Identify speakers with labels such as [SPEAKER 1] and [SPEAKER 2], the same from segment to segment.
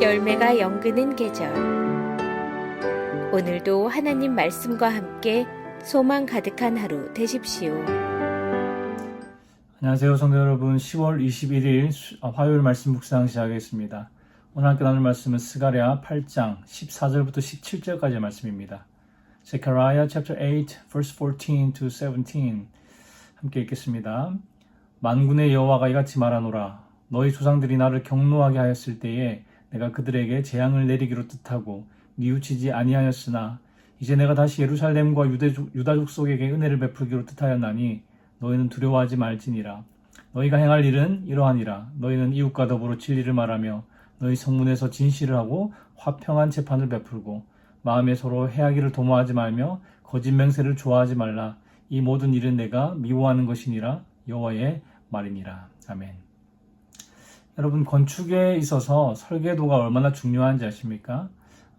[SPEAKER 1] 열매가 연근은 계절. 오늘도 하나님 말씀과 함께 소망 가득한 하루 되십시오.
[SPEAKER 2] 안녕하세요, 성도 여러분. 10월 21일 화요일 말씀 묵상 시작하겠습니다. 오늘 함께 나눌 말씀은 스가랴 8장 14절부터 17절까지의 말씀입니다. Zechariah chapter 8 verse 14 to 17 함께 읽겠습니다. 만군의 여호와가 이같이 말하노라. 너희 조상들이 나를 경노하게 하였을 때에 내가 그들에게 재앙을 내리기로 뜻하고 뉘우치지 아니하였으나 이제 내가 다시 예루살렘과 유다 족속에게 은혜를 베풀기로 뜻하였나니 너희는 두려워하지 말지니라. 너희가 행할 일은 이러하니라. 너희는 이웃과 더불어 진리를 말하며 너희 성문에서 진실을 하고 화평한 재판을 베풀고 마음에 서로 해하기를 도모하지 말며 거짓 맹세를 좋아하지 말라. 이 모든 일은 내가 미워하는 것이니라. 여호와의 말이니라. 아멘. 여러분, 건축에 있어서 설계도가 얼마나 중요한지 아십니까?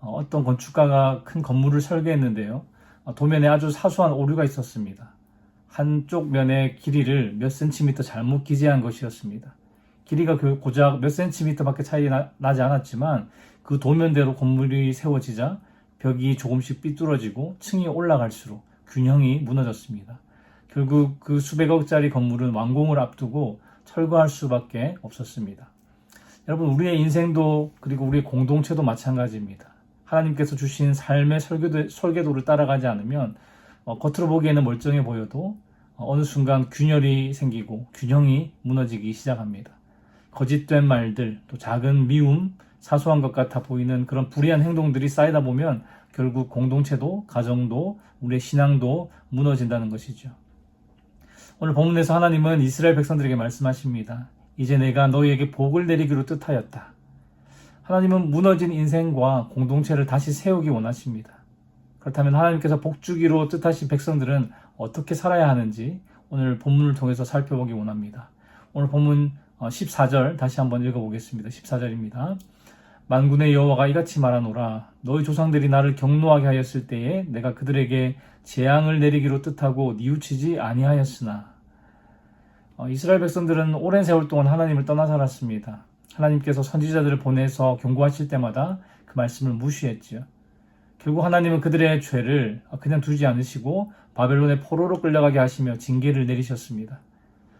[SPEAKER 2] 어떤 건축가가 큰 건물을 설계했는데요. 도면에 아주 사소한 오류가 있었습니다. 한쪽 면의 길이를 몇 센티미터 잘못 기재한 것이었습니다. 길이가 고작 몇 센티미터밖에 차이 나지 않았지만 그 도면대로 건물이 세워지자 벽이 조금씩 삐뚤어지고 층이 올라갈수록 균형이 무너졌습니다. 결국 그 수백억짜리 건물은 완공을 앞두고 철거할 수밖에 없었습니다. 여러분, 우리의 인생도 그리고 우리의 공동체도 마찬가지입니다. 하나님께서 주신 삶의 설계도를 따라가지 않으면 겉으로 보기에는 멀쩡해 보여도 어느 순간 균열이 생기고 균형이 무너지기 시작합니다. 거짓된 말들, 또 작은 미움, 사소한 것 같아 보이는 그런 불의한 행동들이 쌓이다 보면 결국 공동체도, 가정도, 우리의 신앙도 무너진다는 것이죠. 오늘 본문에서 하나님은 이스라엘 백성들에게 말씀하십니다. 이제 내가 너희에게 복을 내리기로 뜻하였다. 하나님은 무너진 인생과 공동체를 다시 세우기 원하십니다. 그렇다면 하나님께서 복 주기로 뜻하신 백성들은 어떻게 살아야 하는지 오늘 본문을 통해서 살펴보기 원합니다. 오늘 본문 14절 다시 한번 읽어보겠습니다. 14절입니다. 만군의 여호와가 이같이 말하노라. 너희 조상들이 나를 경노하게 하였을 때에 내가 그들에게 재앙을 내리기로 뜻하고 뉘우치지 아니하였으나. 이스라엘 백성들은 오랜 세월 동안 하나님을 떠나 살았습니다. 하나님께서 선지자들을 보내서 경고하실 때마다 그 말씀을 무시했지요. 결국 하나님은 그들의 죄를 그냥 두지 않으시고 바벨론의 포로로 끌려가게 하시며 징계를 내리셨습니다.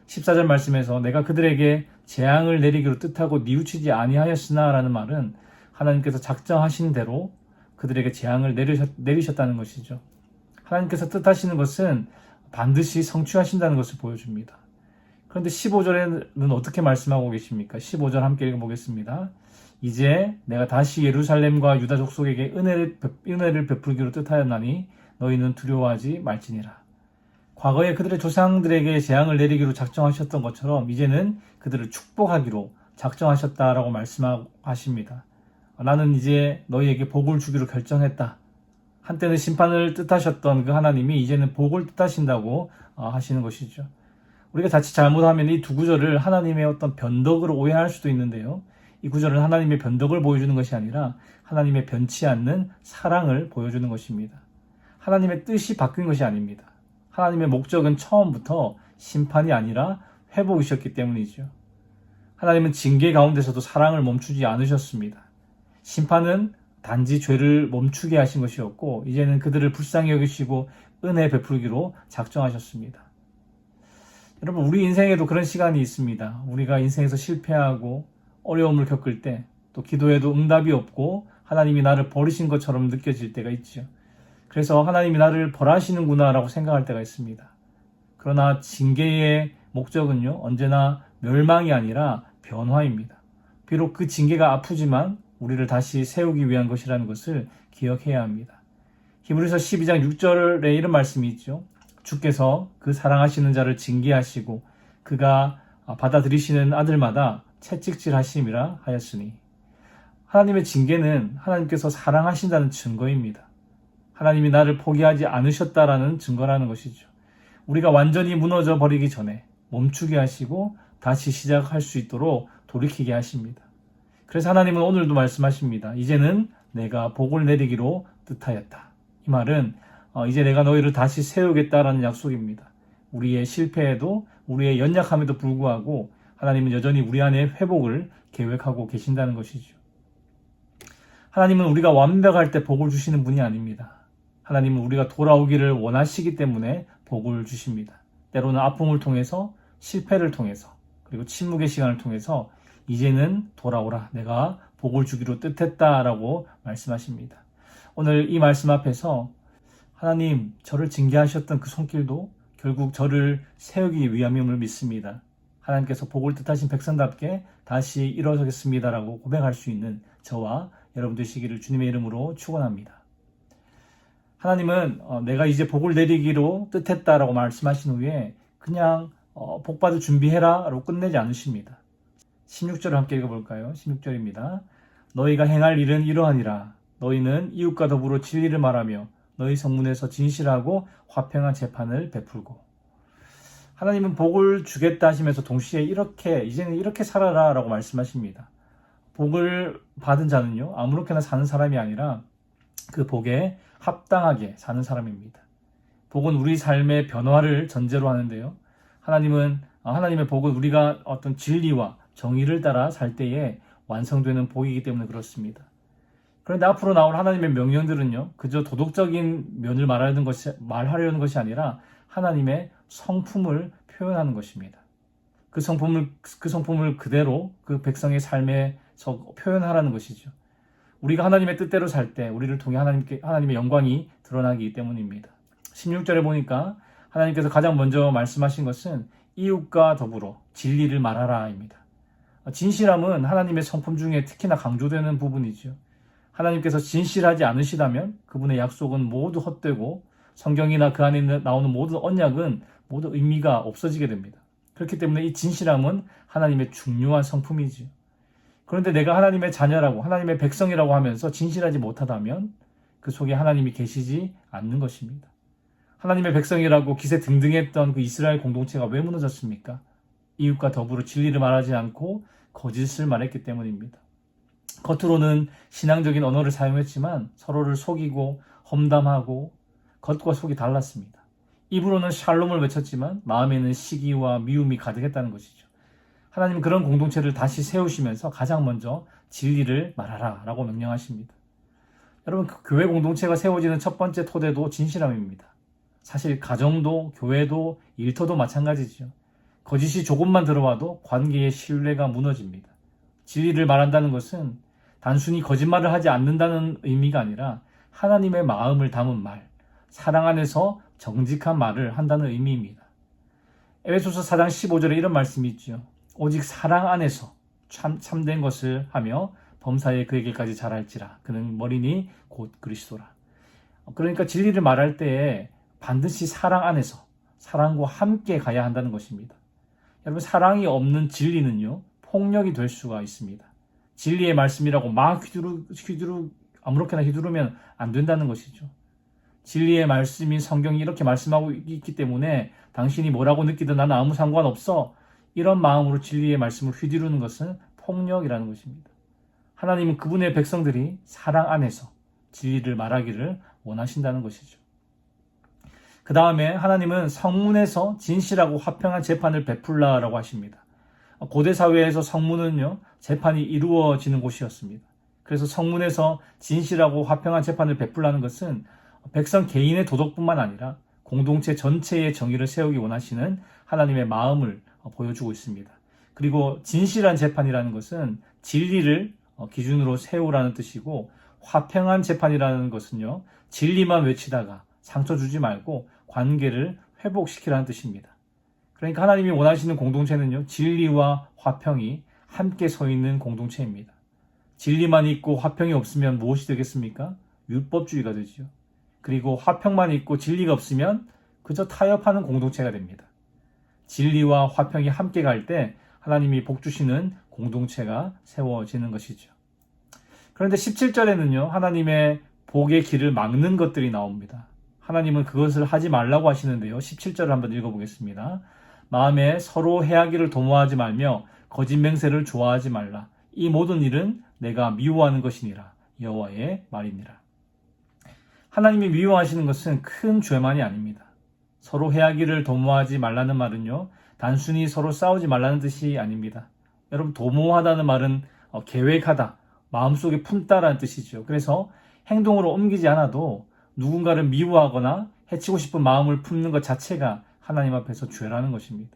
[SPEAKER 2] 14절 말씀에서 내가 그들에게 재앙을 내리기로 뜻하고 뉘우치지 아니하였으나 라는 말은 하나님께서 작정하신 대로 그들에게 재앙을 내리셨다는 것이죠. 하나님께서 뜻하시는 것은 반드시 성취하신다는 것을 보여줍니다. 그런데 15절에는 어떻게 말씀하고 계십니까? 15절 함께 읽어보겠습니다. 이제 내가 다시 예루살렘과 유다 족속에게 은혜를 베풀기로 뜻하였나니 너희는 두려워하지 말지니라. 과거에 그들의 조상들에게 재앙을 내리기로 작정하셨던 것처럼 이제는 그들을 축복하기로 작정하셨다라고 말씀하십니다. 나는 이제 너희에게 복을 주기로 결정했다. 한때는 심판을 뜻하셨던 그 하나님이 이제는 복을 뜻하신다고 하시는 것이죠. 우리가 자칫 잘못하면 이 두 구절을 하나님의 어떤 변덕으로 오해할 수도 있는데요. 이 구절은 하나님의 변덕을 보여주는 것이 아니라 하나님의 변치 않는 사랑을 보여주는 것입니다. 하나님의 뜻이 바뀐 것이 아닙니다. 하나님의 목적은 처음부터 심판이 아니라 회복이셨기 때문이죠. 하나님은 징계 가운데서도 사랑을 멈추지 않으셨습니다. 심판은 단지 죄를 멈추게 하신 것이었고 이제는 그들을 불쌍히 여기시고 은혜 베풀기로 작정하셨습니다. 여러분, 우리 인생에도 그런 시간이 있습니다. 우리가 인생에서 실패하고 어려움을 겪을 때, 또 기도에도 응답이 없고 하나님이 나를 버리신 것처럼 느껴질 때가 있죠. 그래서 하나님이 나를 벌하시는구나 라고 생각할 때가 있습니다. 그러나 징계의 목적은요, 언제나 멸망이 아니라 변화입니다. 비록 그 징계가 아프지만 우리를 다시 세우기 위한 것이라는 것을 기억해야 합니다. 히브리서 12장 6절에 이런 말씀이 있죠. 주께서 그 사랑하시는 자를 징계하시고 그가 받아들이시는 아들마다 채찍질 하심이라 하였으니. 하나님의 징계는 하나님께서 사랑하신다는 증거입니다. 하나님이 나를 포기하지 않으셨다라는 증거라는 것이죠. 우리가 완전히 무너져 버리기 전에 멈추게 하시고 다시 시작할 수 있도록 돌이키게 하십니다. 그래서 하나님은 오늘도 말씀하십니다. 이제는 내가 복을 내리기로 뜻하였다. 이 말은 이제 내가 너희를 다시 세우겠다라는 약속입니다. 우리의 실패에도 우리의 연약함에도 불구하고 하나님은 여전히 우리 안에 회복을 계획하고 계신다는 것이죠. 하나님은 우리가 완벽할 때 복을 주시는 분이 아닙니다. 하나님은 우리가 돌아오기를 원하시기 때문에 복을 주십니다. 때로는 아픔을 통해서, 실패를 통해서, 그리고 침묵의 시간을 통해서 이제는 돌아오라, 내가 복을 주기로 뜻했다라고 말씀하십니다. 오늘 이 말씀 앞에서 하나님, 저를 징계하셨던 그 손길도 결국 저를 세우기 위함임을 믿습니다. 하나님께서 복을 뜻하신 백성답게 다시 일어서겠습니다라고 고백할 수 있는 저와 여러분 되시기를 주님의 이름으로 축원합니다. 하나님은 내가 이제 복을 내리기로 뜻했다라고 말씀하신 후에 그냥 복받을 준비해라 라고 끝내지 않으십니다. 16절을 함께 읽어볼까요? 16절입니다. 너희가 행할 일은 이러하니라. 너희는 이웃과 더불어 진리를 말하며 너희 성문에서 진실하고 화평한 재판을 베풀고. 하나님은 복을 주겠다 하시면서 동시에 이제는 이렇게 살아라 라고 말씀하십니다. 복을 받은 자는요, 아무렇게나 사는 사람이 아니라 그 복에 합당하게 사는 사람입니다. 복은 우리 삶의 변화를 전제로 하는데요. 하나님의 복은 우리가 어떤 진리와 정의를 따라 살 때에 완성되는 복이기 때문에 그렇습니다. 그런데 앞으로 나올 하나님의 명령들은요, 그저 도덕적인 면을 말하려는 것이 아니라 하나님의 성품을 표현하는 것입니다. 그 성품을 그대로 그 백성의 삶에 표현하라는 것이죠. 우리가 하나님의 뜻대로 살 때 우리를 통해 하나님의 영광이 드러나기 때문입니다. 16절에 보니까 하나님께서 가장 먼저 말씀하신 것은 이웃과 더불어 진리를 말하라입니다. 진실함은 하나님의 성품 중에 특히나 강조되는 부분이죠. 하나님께서 진실하지 않으시다면 그분의 약속은 모두 헛되고 성경이나 그 안에 나오는 모든 언약은 모두 의미가 없어지게 됩니다. 그렇기 때문에 이 진실함은 하나님의 중요한 성품이죠. 그런데 내가 하나님의 자녀라고, 하나님의 백성이라고 하면서 진실하지 못하다면 그 속에 하나님이 계시지 않는 것입니다. 하나님의 백성이라고 기세 등등했던 그 이스라엘 공동체가 왜 무너졌습니까? 이웃과 더불어 진리를 말하지 않고 거짓을 말했기 때문입니다. 겉으로는 신앙적인 언어를 사용했지만 서로를 속이고 험담하고 겉과 속이 달랐습니다. 입으로는 샬롬을 외쳤지만 마음에는 시기와 미움이 가득했다는 것이죠. 하나님은 그런 공동체를 다시 세우시면서 가장 먼저 진리를 말하라 라고 명령하십니다. 여러분, 그 교회 공동체가 세워지는 첫 번째 토대도 진실함입니다. 사실 가정도 교회도 일터도 마찬가지죠. 거짓이 조금만 들어와도 관계의 신뢰가 무너집니다. 진리를 말한다는 것은 단순히 거짓말을 하지 않는다는 의미가 아니라 하나님의 마음을 담은 말, 사랑 안에서 정직한 말을 한다는 의미입니다. 에베소서 4장 15절에 이런 말씀이 있죠. 오직 사랑 안에서 참된 것을 하며 범사에 그에게까지 잘할지라. 그는 머리니 곧 그리스도라. 그러니까 진리를 말할 때에 반드시 사랑 안에서 사랑과 함께 가야 한다는 것입니다. 여러분, 사랑이 없는 진리는요, 폭력이 될 수가 있습니다. 진리의 말씀이라고 막 아무렇게나 휘두르면 안 된다는 것이죠. 진리의 말씀인 성경이 이렇게 말씀하고 있기 때문에 당신이 뭐라고 느끼든 나는 아무 상관없어, 이런 마음으로 진리의 말씀을 휘두르는 것은 폭력이라는 것입니다. 하나님은 그분의 백성들이 사랑 안에서 진리를 말하기를 원하신다는 것이죠. 그 다음에 하나님은 성문에서 진실하고 화평한 재판을 베풀라라고 하십니다. 고대 사회에서 성문은요, 재판이 이루어지는 곳이었습니다. 그래서 성문에서 진실하고 화평한 재판을 베풀라는 것은 백성 개인의 도덕뿐만 아니라 공동체 전체의 정의를 세우기 원하시는 하나님의 마음을 보여주고 있습니다. 그리고 진실한 재판이라는 것은 진리를 기준으로 세우라는 뜻이고, 화평한 재판이라는 것은요, 진리만 외치다가 상처 주지 말고 관계를 회복시키라는 뜻입니다. 그러니까 하나님이 원하시는 공동체는요, 진리와 화평이 함께 서 있는 공동체입니다. 진리만 있고 화평이 없으면 무엇이 되겠습니까? 율법주의가 되죠. 그리고 화평만 있고 진리가 없으면 그저 타협하는 공동체가 됩니다. 진리와 화평이 함께 갈 때 하나님이 복 주시는 공동체가 세워지는 것이죠. 그런데 17절에는요, 하나님의 복의 길을 막는 것들이 나옵니다. 하나님은 그것을 하지 말라고 하시는데요. 17절을 한번 읽어보겠습니다. 마음에 서로 해하기를 도모하지 말며 거짓 맹세를 좋아하지 말라. 이 모든 일은 내가 미워하는 것이니라. 여호와의 말이니라. 하나님이 미워하시는 것은 큰 죄만이 아닙니다. 서로 해하기를 도모하지 말라는 말은요, 단순히 서로 싸우지 말라는 뜻이 아닙니다. 여러분, 도모하다는 말은 계획하다, 마음속에 품다라는 뜻이죠. 그래서 행동으로 옮기지 않아도 누군가를 미워하거나 해치고 싶은 마음을 품는 것 자체가 하나님 앞에서 죄라는 것입니다.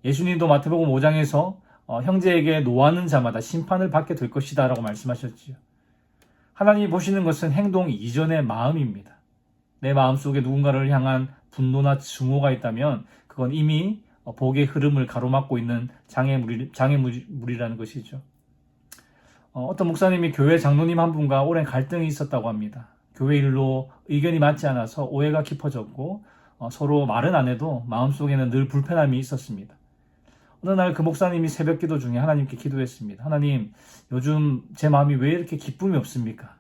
[SPEAKER 2] 예수님도 마태복음 5장에서 형제에게 노하는 자마다 심판을 받게 될 것이다 라고 말씀하셨지요. 하나님이 보시는 것은 행동 이전의 마음입니다. 내 마음속에 누군가를 향한 분노나 증오가 있다면 그건 이미 복의 흐름을 가로막고 있는 장애물이라는 것이죠. 어떤 목사님이 교회 장로님 한 분과 오랜 갈등이 있었다고 합니다. 교회 일로 의견이 맞지 않아서 오해가 깊어졌고 서로 말은 안 해도 마음속에는 늘 불편함이 있었습니다. 어느 날 그 목사님이 새벽 기도 중에 하나님께 기도했습니다. 하나님, 요즘 제 마음이 왜 이렇게 기쁨이 없습니까?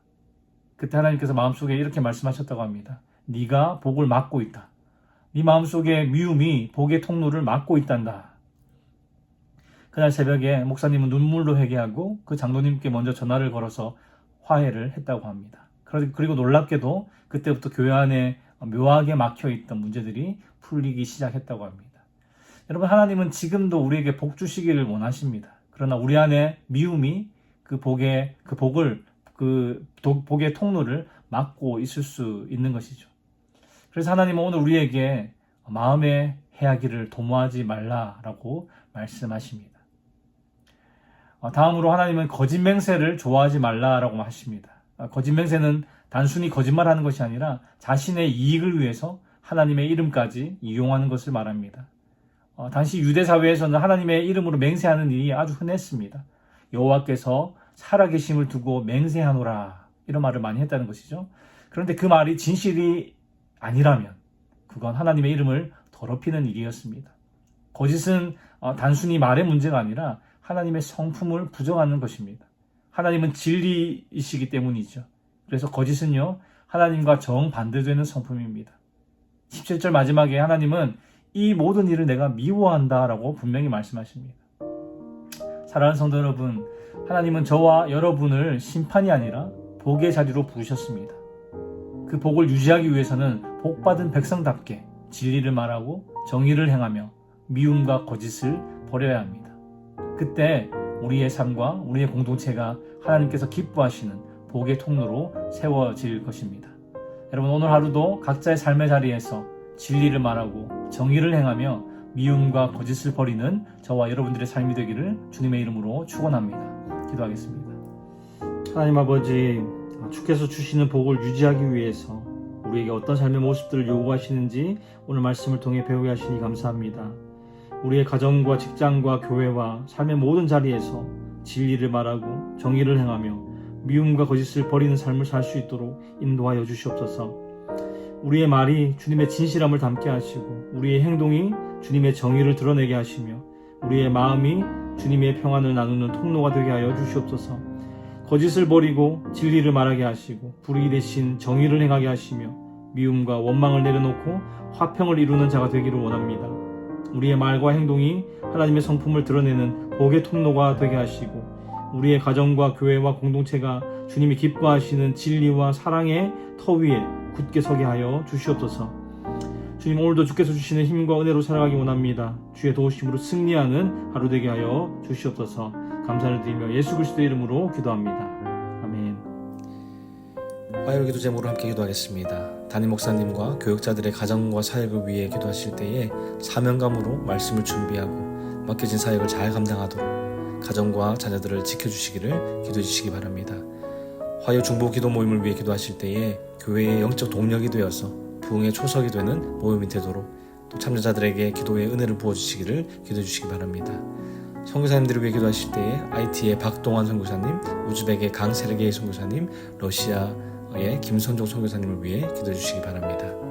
[SPEAKER 2] 그때 하나님께서 마음속에 이렇게 말씀하셨다고 합니다. 네가 복을 막고 있다. 네 마음속에 미움이 복의 통로를 막고 있단다. 그날 새벽에 목사님은 눈물로 회개하고 그 장로님께 먼저 전화를 걸어서 화해를 했다고 합니다. 그리고 놀랍게도 그때부터 교회 안에 묘하게 막혀있던 문제들이 풀리기 시작했다고 합니다. 여러분, 하나님은 지금도 우리에게 복 주시기를 원하십니다. 그러나 우리 안에 미움이 그 복의 통로를 막고 있을 수 있는 것이죠. 그래서 하나님은 오늘 우리에게 마음의 해하기를 도모하지 말라라고 말씀하십니다. 다음으로 하나님은 거짓 맹세를 좋아하지 말라라고 하십니다. 거짓 맹세는 단순히 거짓말하는 것이 아니라 자신의 이익을 위해서 하나님의 이름까지 이용하는 것을 말합니다. 당시 유대 사회에서는 하나님의 이름으로 맹세하는 일이 아주 흔했습니다. 여호와께서 살아계심을 두고 맹세하노라, 이런 말을 많이 했다는 것이죠. 그런데 그 말이 진실이 아니라면 그건 하나님의 이름을 더럽히는 일이었습니다. 거짓은 단순히 말의 문제가 아니라 하나님의 성품을 부정하는 것입니다. 하나님은 진리이시기 때문이죠. 그래서 거짓은요, 하나님과 정반대되는 성품입니다. 17절 마지막에 하나님은 이 모든 일을 내가 미워한다라고 분명히 말씀하십니다. 사랑하는 성도 여러분, 하나님은 저와 여러분을 심판이 아니라 복의 자리로 부르셨습니다. 그 복을 유지하기 위해서는 복받은 백성답게 진리를 말하고 정의를 행하며 미움과 거짓을 버려야 합니다. 그때 우리의 삶과 우리의 공동체가 하나님께서 기뻐하시는 복의 통로로 세워질 것입니다. 여러분, 오늘 하루도 각자의 삶의 자리에서 진리를 말하고 정의를 행하며 미움과 거짓을 버리는 저와 여러분들의 삶이 되기를 주님의 이름으로 축원합니다. 기도하겠습니다. 하나님 아버지, 주께서 주시는 복을 유지하기 위해서 우리에게 어떤 삶의 모습들을 요구하시는지 오늘 말씀을 통해 배우게 하시니 감사합니다. 우리의 가정과 직장과 교회와 삶의 모든 자리에서 진리를 말하고 정의를 행하며 미움과 거짓을 버리는 삶을 살 수 있도록 인도하여 주시옵소서. 우리의 말이 주님의 진실함을 담게 하시고 우리의 행동이 주님의 정의를 드러내게 하시며 우리의 마음이 주님의 평안을 나누는 통로가 되게 하여 주시옵소서. 거짓을 버리고 진리를 말하게 하시고 불의 대신 정의를 행하게 하시며 미움과 원망을 내려놓고 화평을 이루는 자가 되기를 원합니다. 우리의 말과 행동이 하나님의 성품을 드러내는 복의 통로가 되게 하시고 우리의 가정과 교회와 공동체가 주님이 기뻐하시는 진리와 사랑의 터 위에 굳게 서게 하여 주시옵소서. 주님, 오늘도 주께서 주시는 힘과 은혜로 살아가기 원합니다. 주의 도우심으로 승리하는 하루 되게 하여 주시옵소서. 감사를 드리며 예수 그리스도의 이름으로 기도합니다. 아멘.
[SPEAKER 3] 화요일 기도 제목으로 함께 기도하겠습니다. 담임 목사님과 교육자들의 가정과 사역을 위해 기도하실 때에 사명감으로 말씀을 준비하고 맡겨진 사역을 잘 감당하도록 가정과 자녀들을 지켜주시기를 기도해 주시기 바랍니다. 화요 중보 기도 모임을 위해 기도하실 때에 교회의 영적 동력이 되어서 부흥의 초석이 되는 모임이 되도록 또 참여자들에게 기도의 은혜를 부어주시기를 기도해 주시기 바랍니다. 선교사님들을 위해 기도하실 때에 IT의 박동환 선교사님, 우즈벡의 강세르게이 선교사님, 러시아의 김선종 선교사님을 위해 기도해 주시기 바랍니다.